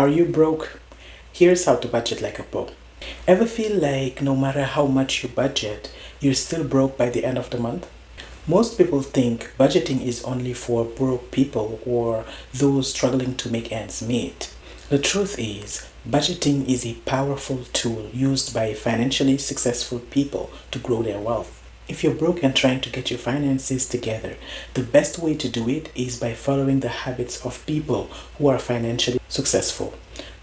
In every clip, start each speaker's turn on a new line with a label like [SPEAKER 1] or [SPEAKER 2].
[SPEAKER 1] Are you broke? Here's how to budget like a pro. Ever feel like no matter how much you budget, you're still broke by the end of the month? Most people think budgeting is only for broke people or those struggling to make ends meet. The truth is, budgeting is a powerful tool used by financially successful people to grow their wealth. If you're broke and trying to get your finances together, the best way to do it is by following the habits of people who are financially successful.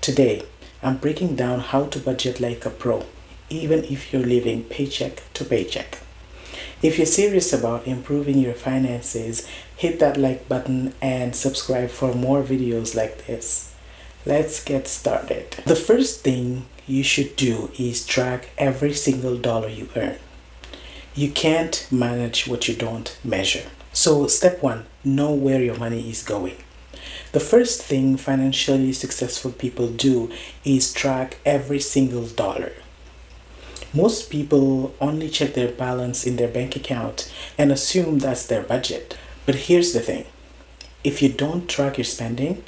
[SPEAKER 1] Today, I'm breaking down how to budget like a pro, even if you're living paycheck to paycheck. If you're serious about improving your finances, hit that like button and subscribe for more videos like this. Let's get started. The first thing you should do is track every single dollar you earn. You can't manage what you don't measure. So step one, know where your money is going. The first thing financially successful people do is track every single dollar. Most people only check their balance in their bank account and assume that's their budget. But here's the thing. If you don't track your spending,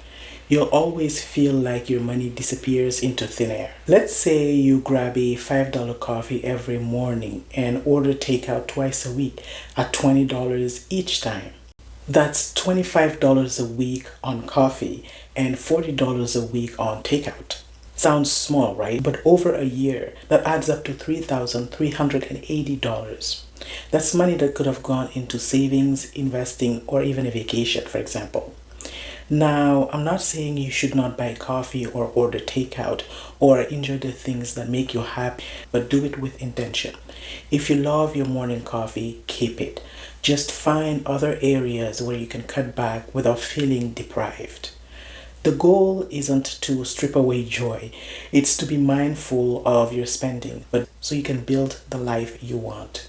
[SPEAKER 1] you'll always feel like your money disappears into thin air. Let's say you grab a $5 coffee every morning and order takeout twice a week at $20 each time. That's $25 a week on coffee and $40 a week on takeout. Sounds small, right? But over a year, that adds up to $3,380. That's money that could have gone into savings, investing, or even a vacation, for example. Now, I'm not saying you should not buy coffee or order takeout or enjoy the things that make you happy, but do it with intention. If you love your morning coffee, keep it. Just find other areas where you can cut back without feeling deprived. The goal isn't to strip away joy, it's to be mindful of your spending, but so you can build the life you want.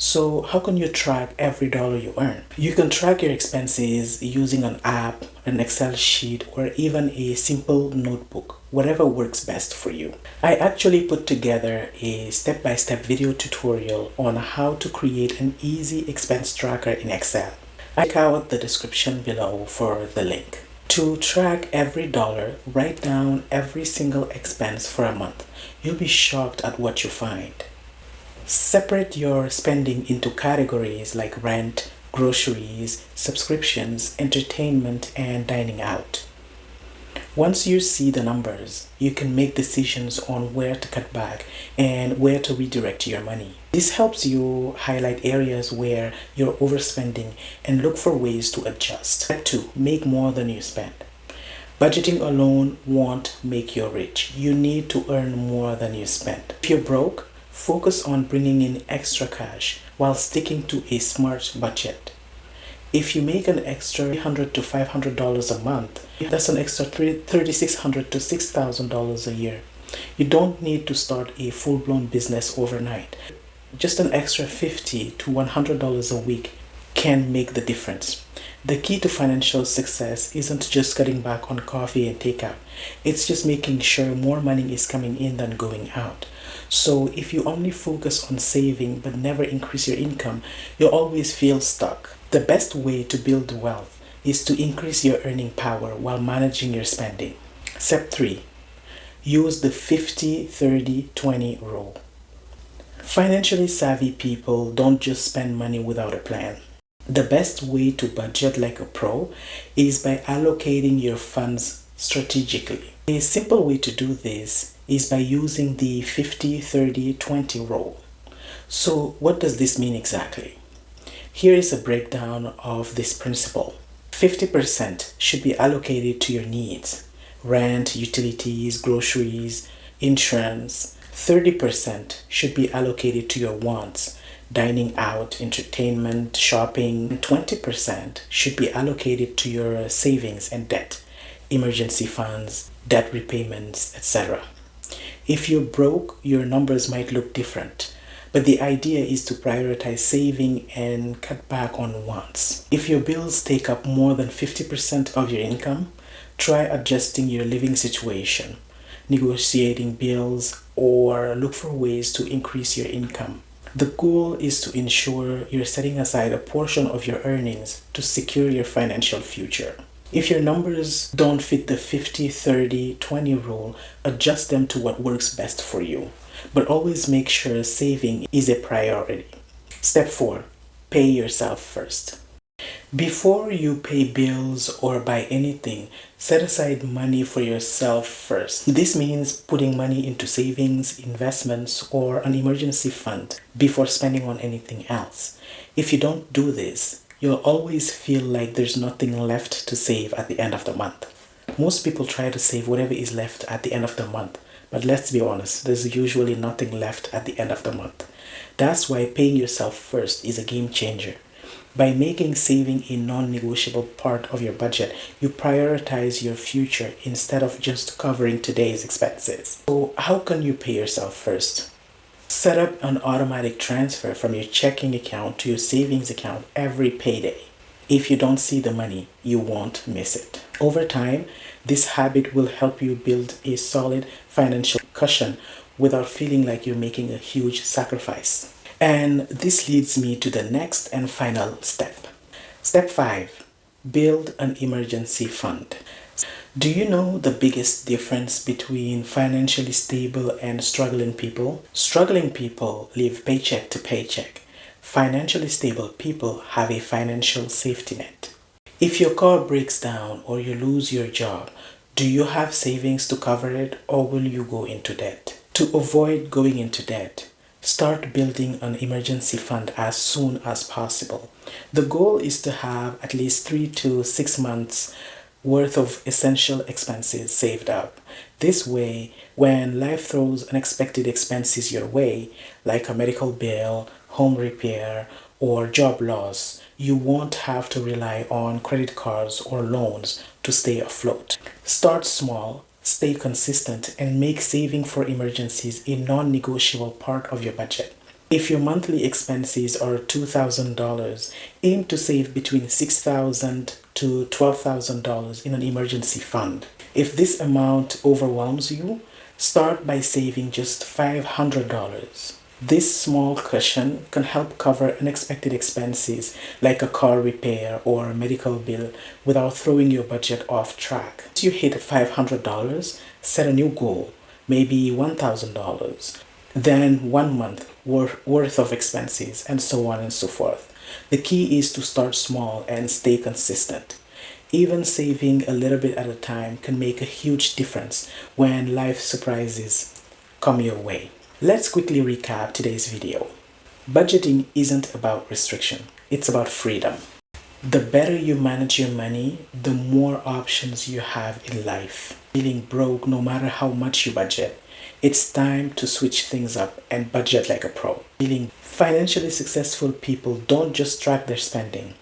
[SPEAKER 1] So how can you track every dollar you earn? You can track your expenses using an app, an Excel sheet, or even a simple notebook, whatever works best for you. I actually put together a step-by-step video tutorial on how to create an easy expense tracker in Excel. Check out the description below for the link. To track every dollar, write down every single expense for a month. You'll be shocked at what you find. Separate your spending into categories like rent, groceries, subscriptions, entertainment, and dining out. Once you see the numbers, you can make decisions on where to cut back and where to redirect your money. This helps you highlight areas where you're overspending and look for ways to adjust. Step 2. Make more than you spend. Budgeting alone won't make you rich. You need to earn more than you spend. If you're broke, focus on bringing in extra cash while sticking to a smart budget. If you make an extra $300 to $500 a month, that's an extra $3,600 to $6,000 a year. You don't need to start a full-blown business overnight. Just an extra $50 to $100 a week can make the difference. The key to financial success isn't just cutting back on coffee and takeout. It's just making sure more money is coming in than going out. So if you only focus on saving but never increase your income, you'll always feel stuck. The best way to build wealth is to increase your earning power while managing your spending. Step 3. Use the 50-30-20 rule. Financially savvy people don't just spend money without a plan. The best way to budget like a pro is by allocating your funds strategically. A simple way to do this is by using the 50-30-20 rule. So what does this mean exactly? Here is a breakdown of this principle. 50% should be allocated to your needs: rent, utilities, groceries, insurance. 30% should be allocated to your wants: dining out, entertainment, shopping. 20% should be allocated to your savings and debt, emergency funds, debt repayments, etc. If you're broke, your numbers might look different, but the idea is to prioritize saving and cut back on wants. If your bills take up more than 50% of your income, try adjusting your living situation, negotiating bills, or look for ways to increase your income. The goal is to ensure you're setting aside a portion of your earnings to secure your financial future. If your numbers don't fit the 50-30-20 rule, adjust them to what works best for you. But always make sure saving is a priority. Step 4. Pay yourself first. Before you pay bills or buy anything, set aside money for yourself first. This means putting money into savings, investments, or an emergency fund before spending on anything else. If you don't do this, you'll always feel like there's nothing left to save at the end of the month. Most people try to save whatever is left at the end of the month, but let's be honest, there's usually nothing left at the end of the month. That's why paying yourself first is a game changer. By making saving a non-negotiable part of your budget, you prioritize your future instead of just covering today's expenses. So how can you pay yourself first? Set up an automatic transfer from your checking account to your savings account every payday. If you don't see the money, you won't miss it. Over time, this habit will help you build a solid financial cushion without feeling like you're making a huge sacrifice. And this leads me to the next and final step. Step 5. Build an emergency fund. Do you know the biggest difference between financially stable and struggling people? Struggling people live paycheck to paycheck. Financially stable people have a financial safety net. If your car breaks down or you lose your job, do you have savings to cover it, or will you go into debt? To avoid going into debt, start building an emergency fund as soon as possible. The goal is to have at least 3 to 6 months worth of essential expenses saved up. This way, when life throws unexpected expenses your way, like a medical bill, home repair, or job loss, you won't have to rely on credit cards or loans to stay afloat. Start small, stay consistent, and make saving for emergencies a non-negotiable part of your budget. If your monthly expenses are $2,000, aim to save between $6,000 to $12,000 in an emergency fund. If this amount overwhelms you, start by saving just $500. This small cushion can help cover unexpected expenses like a car repair or a medical bill without throwing your budget off track. Once you hit $500, set a new goal, maybe $1,000, then 1 month worth of expenses, and so on and so forth. The key is to start small and stay consistent. Even saving a little bit at a time can make a huge difference when life surprises come your way. Let's quickly recap today's video. Budgeting isn't about restriction, it's about freedom. The better you manage your money, the more options you have in life. Feeling broke no matter how much you budget, it's time to switch things up and budget like a pro. Feeling financially successful people don't just track their spending.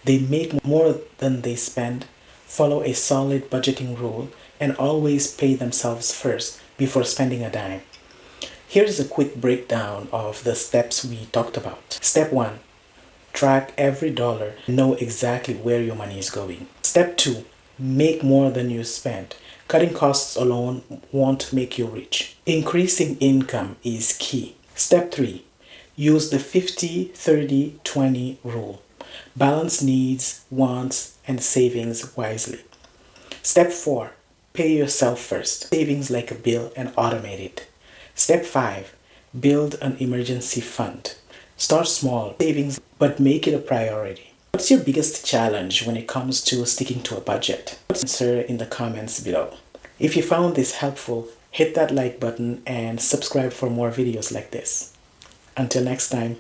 [SPEAKER 1] They make more than they spend, follow a solid budgeting rule, and always pay themselves first before spending a dime. Here's a quick breakdown of the steps we talked about. Step 1. Track every dollar and know exactly where your money is going. Step 2. Make more than you spend. Cutting costs alone won't make you rich. Increasing income is key. Step 3. Use the 50-30-20 rule. Balance needs, wants, and savings wisely. Step 4. Pay yourself first. Savings like a bill and automate it. Step 5. Build an emergency fund. Start small savings, but make it a priority. What's your biggest challenge when it comes to sticking to a budget? Answer in the comments below. If you found this helpful, hit that like button and subscribe for more videos like this. Until next time.